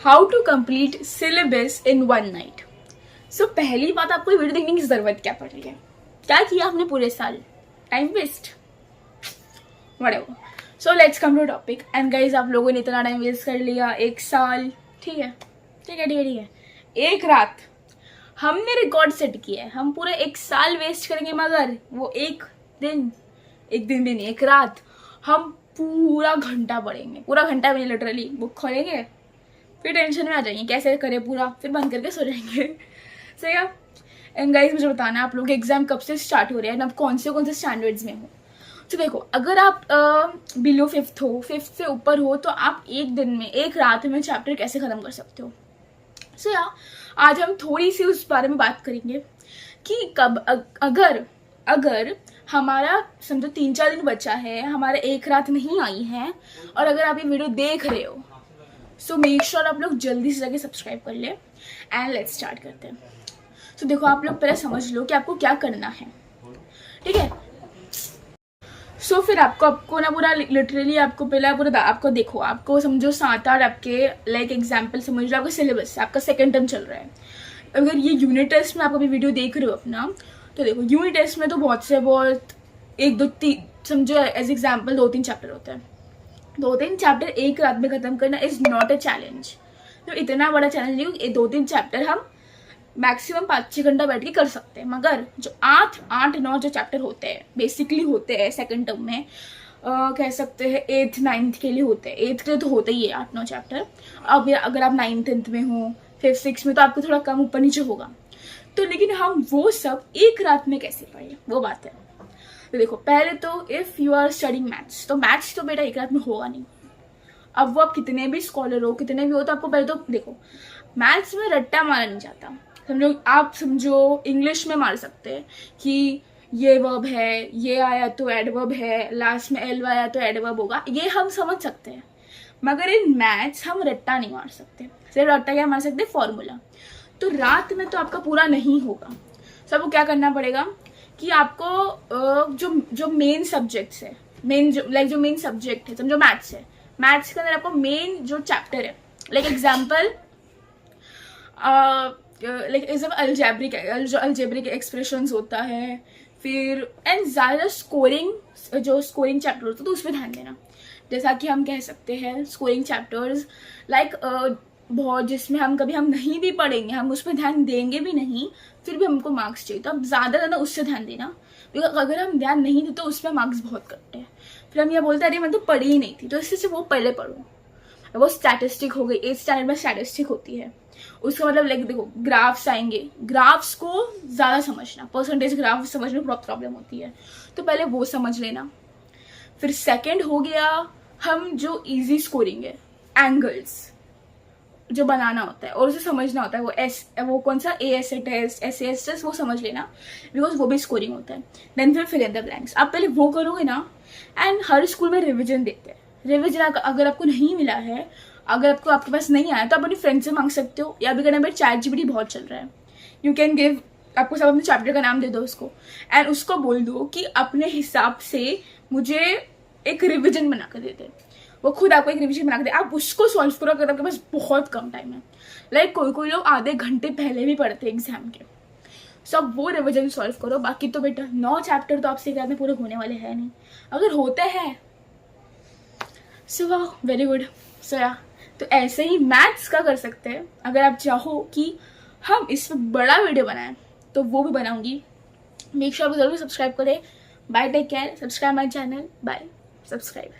How to complete syllabus in one night. So पहली बात, आपको वीडियो देखने की जरूरत क्या पड़ रही है? क्या किया आपने पूरे साल? Time waste, whatever. So let's come to topic. And guys, आप लोगों ने इतना टाइम वेस्ट कर लिया, एक साल, ठीक है ठीक है ठीक है ठीक है, एक रात हमने रिकॉर्ड सेट किया है। हम पूरा एक साल वेस्ट करेंगे, मगर वो एक दिन एक रात हम पूरा घंटा पढ़ेंगे। पूरा घंटा भी नहीं, लिटरली बुक खोलेंगे, फिर टेंशन में आ जाएंगे कैसे करें पूरा, फिर बंद करके सो जाएंगे। सही है। एंड गाइस, मुझे बताना है आप लोग के एग्जाम कब से स्टार्ट हो रहे हैं, अब कौन से स्टैंडर्ड्स में हो। तो देखो, अगर आप बिलो 5th हो, 5th से ऊपर हो, तो आप एक दिन में, एक रात में चैप्टर कैसे खत्म कर सकते हो। सो आज हम थोड़ी सी उस बारे में बात करेंगे कि कब अगर हमारा समझो 3-4 दिन बचा है, हमारा एक रात नहीं आई है, और अगर आप ये वीडियो देख रहे हो, सो मेक श्योर आप लोग जल्दी से जाके सब्सक्राइब कर ले। एंड लेट्स स्टार्ट करते हैं। तो देखो, आप लोग पहले समझ लो कि आपको क्या करना है, ठीक है। सो फिर आपको ना पूरा लिटरली आपको पहले पूरा आपको देखो, आपको समझो 7-8 आपके लाइक एग्जाम्पल समझ लो, आपका सिलेबस, आपका सेकेंड टर्म चल रहा है। अगर ये यूनिट टेस्ट में आप अभी वीडियो देख रहे हो अपना, तो देखो यूनिट टेस्ट में तो बहुत 1-2-3 समझो एज एग्जाम्पल 2-3 चैप्टर होते हैं। 2-3 चैप्टर एक रात में खत्म करना इज नॉट अ चैलेंज। तो इतना बड़ा चैलेंज नहीं, ये 2-3 चैप्टर हम मैक्सिमम 5-6 घंटा बैठ के कर सकते हैं। मगर जो 8-9 जो चैप्टर होते हैं, बेसिकली होते हैं सेकंड टर्म में, कह सकते हैं 8th 9th के लिए होते हैं। 8th के लिए तो होते ही है 8-9 चैप्टर। अब अगर आप 9th 10th में हो, 5th 6th में, तो आपको थोड़ा कम ऊपर नीचे होगा। तो लेकिन हम वो सब एक रात में कैसे पढ़े, वो बात है। तो देखो, पहले तो if you are studying maths, तो मैथ्स तो बेटा एक रात में होगा नहीं। अब वो आप कितने भी स्कॉलर हो, कितने भी हो, तो आपको पहले तो देखो, मैथ्स में रट्टा मारा नहीं जाता। आप समझो इंग्लिश में मार सकते हैं कि ये वर्ब है, ये आया तो एडवर्ब है, लास्ट में एल आया तो एडवर्ब होगा, ये हम समझ सकते हैं। मगर इन मैथ्स हम रट्टा नहीं मार सकते। सिर्फ रट्टा क्या मार सकते, फॉर्मूला। तो रात में तो आपका पूरा नहीं होगा। तो आपको क्या करना पड़ेगा कि आपको जो मेन सब्जेक्ट्स है, जो मेन सब्जेक्ट है, समझो मैथ्स है, मैथ्स के अंदर आपको मेन जो चैप्टर है, लाइक एग्जाम्पल अलजेब्रिक एक्सप्रेशंस होता है, फिर एंड ज़्यादा स्कोरिंग चैप्टर होता है, तो उस पर ध्यान देना। जैसा कि हम कह सकते हैं स्कोरिंग चैप्टर्स लाइक बहुत, जिसमें हम नहीं भी पढ़ेंगे, हम उस पर ध्यान देंगे भी नहीं, फिर भी हमको मार्क्स चाहिए, तो अब ज़्यादा उससे ध्यान देना। बिकॉज अगर हम ध्यान नहीं देते तो उसमें मार्क्स बहुत कटते हैं। फिर हम ये बोलते हैं अरे मैं तो पढ़ी ही नहीं थी, तो इससे वो पहले पढ़ो। वो स्टैटिस्टिक हो गई, 8th स्टैंडर्ड में स्टैटिस्टिक होती है। उसका मतलब लाइक देखो, ग्राफ्स आएंगे, ग्राफ्स को ज़्यादा समझना, परसेंटेज ग्राफ समझने में प्रॉब्लम होती है, तो पहले वो समझ लेना। फिर सेकंड हो गया, हम जो इजी स्कोरिंग है, एंगल्स जो बनाना होता है और उसे समझना होता है, वो कौन सा ASA टेस्ट, SAS टेस्ट, वो समझ लेना, बिकॉज वो भी स्कोरिंग होता है। देन फिर फिल इन द ब्लैंक्स, आप पहले वो करोगे ना। एंड हर स्कूल में रिविजन देते हैं। रिविजन अगर आपको नहीं मिला है, अगर आपके पास नहीं आया, तो आप अपनी फ्रेंड से मांग सकते हो, या भी करना भाई ChatGPT बहुत चल रहा है, यू कैन गिव, आपको सब अपने चैप्टर का नाम दे दो उसको, एंड उसको बोल दो कि अपने हिसाब से मुझे एक रिविजन बना कर दे दे। वो खुद आपको एक रिविजन बना कर दे, आप उसको सॉल्व करो अगर आपके पास बहुत कम टाइम है। लाइक कोई लोग आधे घंटे पहले भी पढ़ते हैं एग्जाम के। सब वो रिविजन सॉल्व करो। बाकी तो बेटा 9 चैप्टर तो आपसे एक रात में पूरे होने वाले हैं नहीं, अगर होते हैं सो वाह, वेरी गुड। सो या तो ऐसे ही मैथ्स का कर सकते हैं। अगर आप चाहो कि हम इस पर बड़ा वीडियो बनाएं, तो वो भी बनाऊंगी। मेक श्योर आप जरूर सब्सक्राइब करें। Bye, take care, subscribe my channel, bye, subscribe.